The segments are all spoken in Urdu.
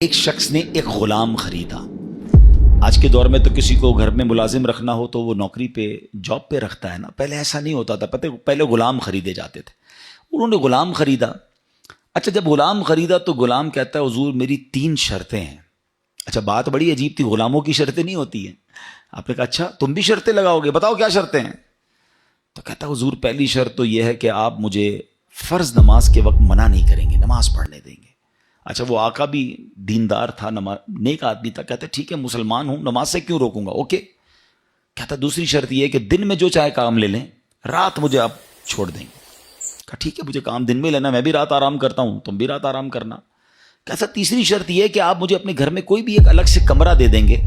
ایک شخص نے ایک غلام خریدا۔ آج کے دور میں تو کسی کو گھر میں ملازم رکھنا ہو تو وہ نوکری پہ جاب پہ رکھتا ہے نا، پہلے ایسا نہیں ہوتا تھا، پہلے غلام خریدے جاتے تھے۔ انہوں نے غلام خریدا۔ اچھا، جب غلام خریدا تو غلام کہتا ہے حضور میری 3 شرطیں ہیں۔ اچھا، بات بڑی عجیب تھی، غلاموں کی شرطیں نہیں ہوتی ہیں۔ آپ نے کہا اچھا تم بھی شرطیں لگاؤ گے، بتاؤ کیا شرطیں ہیں؟ تو کہتا ہے حضور پہلی شرط تو یہ ہے کہ آپ مجھے فرض نماز کے وقت منع نہیں کریں گے، نماز پڑھنے دیں گے۔ اچھا، وہ آقا بھی دیندار تھا، نیک آدمی تھا، کہتا ہے ٹھیک ہے مسلمان ہوں، نماز سے کیوں روکوں گا، اوکے۔ کہتا ہے دوسری شرط یہ ہے کہ دن میں جو چاہے کام لے لیں، رات مجھے آپ چھوڑ دیں گے۔ کہا ٹھیک ہے مجھے کام دن میں لینا، میں بھی رات آرام کرتا ہوں، تم بھی رات آرام کرنا۔ کہتا تیسری شرط یہ ہے کہ آپ مجھے اپنے گھر میں کوئی بھی ایک الگ سے کمرہ دے دیں گے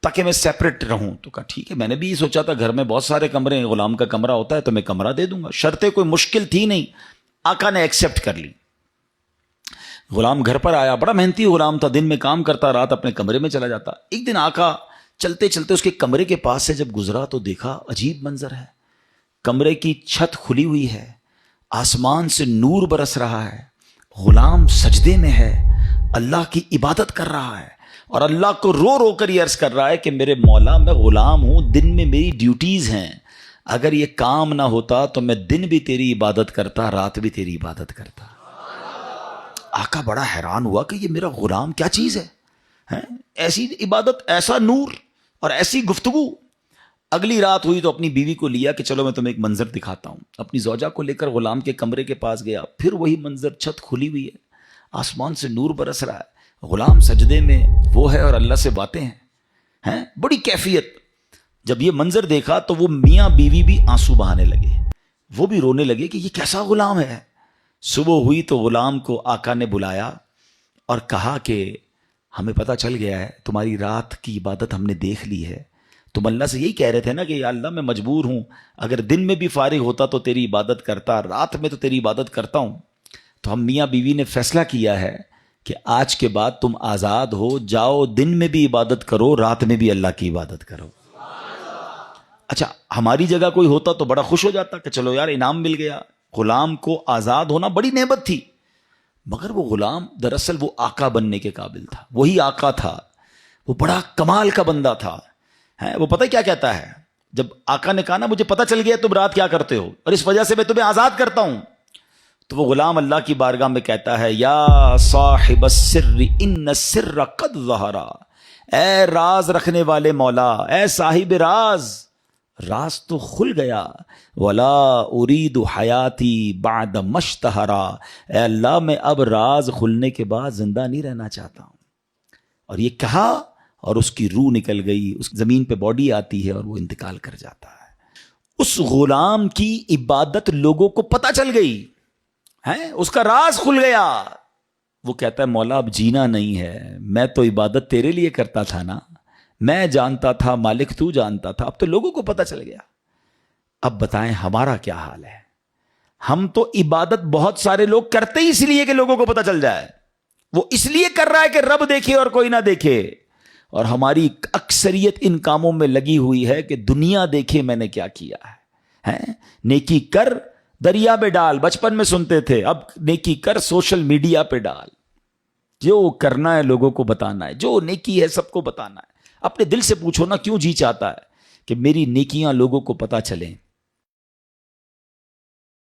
تاکہ میں سیپریٹ رہوں۔ تو کہا ٹھیک ہے، میں نے بھی یہ سوچا تھا گھر میں بہت سارے کمرے ہیں، غلام کا کمرہ ہوتا ہے تو میں کمرہ دے دوں گا۔ شرطیں کوئی مشکل تھی نہیں، آقا نے ایکسیپٹ کر لی۔ غلام گھر پر آیا، بڑا محنتی غلام تھا، دن میں کام کرتا، رات اپنے کمرے میں چلا جاتا۔ ایک دن آقا چلتے چلتے اس کے کمرے کے پاس سے جب گزرا تو دیکھا عجیب منظر ہے، کمرے کی چھت کھلی ہوئی ہے، آسمان سے نور برس رہا ہے، غلام سجدے میں ہے، اللہ کی عبادت کر رہا ہے اور اللہ کو رو رو کر یہ عرض کر رہا ہے کہ میرے مولا میں غلام ہوں، دن میں میری ڈیوٹیز ہیں، اگر یہ کام نہ ہوتا تو میں دن بھی تیری عبادت کرتا، رات بھی تیری عبادت کرتا۔ آقا بڑا حیران ہوا کہ یہ میرا غلام کیا چیز ہے، ایسی عبادت، ایسا نور اور ایسی گفتگو۔ اگلی رات ہوئی تو اپنی بیوی کو لیا کہ چلو میں تمہیں ایک منظر دکھاتا ہوں۔ اپنی زوجہ کو لے کر غلام کے کمرے کے پاس گیا، پھر وہی منظر، چھت کھلی ہوئی ہے، آسمان سے نور برس رہا ہے، غلام سجدے میں وہ ہے اور اللہ سے باتیں ہیں، بڑی کیفیت۔ جب یہ منظر دیکھا تو وہ میاں بیوی بھی آنسو بہانے لگے، وہ بھی رونے لگے کہ یہ کیسا غلام ہے۔ صبح ہوئی تو غلام کو آقا نے بلایا اور کہا کہ ہمیں پتہ چل گیا ہے تمہاری رات کی عبادت ہم نے دیکھ لی ہے، تم اللہ سے یہی کہہ رہے تھے نا کہ یا اللہ میں مجبور ہوں، اگر دن میں بھی فارغ ہوتا تو تیری عبادت کرتا، رات میں تو تیری عبادت کرتا ہوں۔ تو ہم میاں بیوی نے فیصلہ کیا ہے کہ آج کے بعد تم آزاد ہو، جاؤ دن میں بھی عبادت کرو، رات میں بھی اللہ کی عبادت کرو۔ اچھا، ہماری جگہ کوئی ہوتا تو بڑا خوش ہو جاتا کہ چلو یار انعام مل گیا۔ غلام کو آزاد ہونا بڑی نعمت تھی، مگر وہ غلام دراصل وہ آقا بننے کے قابل تھا، وہی آقا تھا، وہ بڑا کمال کا بندہ تھا۔ وہ پتہ کیا کہتا ہے، جب آقا نے کہا نا مجھے پتہ چل گیا تم رات کیا کرتے ہو اور اس وجہ سے میں تمہیں آزاد کرتا ہوں، تو وہ غلام اللہ کی بارگاہ میں کہتا ہے یا صاحب السر ان السر قد ظہر، اے راز رکھنے والے مولا، اے صاحب راز، راز تو کھل گیا، ولا ارید حیاتی بعد مشتہرا، اے اللہ میں اب راز کھلنے کے بعد زندہ نہیں رہنا چاہتا ہوں۔ اور یہ کہا اور اس کی روح نکل گئی، اس زمین پہ باڈی آتی ہے اور وہ انتقال کر جاتا ہے۔ اس غلام کی عبادت لوگوں کو پتہ چل گئی ہے، اس کا راز کھل گیا۔ وہ کہتا ہے مولا اب جینا نہیں ہے، میں تو عبادت تیرے لیے کرتا تھا نا، میں جانتا تھا مالک تو جانتا تھا، اب تو لوگوں کو پتہ چل گیا۔ اب بتائیں ہمارا کیا حال ہے؟ ہم تو عبادت بہت سارے لوگ کرتے ہی اس لیے کہ لوگوں کو پتہ چل جائے، وہ اس لیے کر رہا ہے کہ رب دیکھے اور کوئی نہ دیکھے، اور ہماری اکثریت ان کاموں میں لگی ہوئی ہے کہ دنیا دیکھے میں نے کیا کیا ہے۔ نیکی کر دریا میں ڈال، بچپن میں سنتے تھے، اب نیکی کر سوشل میڈیا پہ ڈال، جو کرنا ہے لوگوں کو بتانا ہے، جو نیکی ہے سب کو بتانا ہے۔ اپنے دل سے پوچھو نا کیوں جی چاہتا ہے کہ میری نیکیاں لوگوں کو پتہ چلیں۔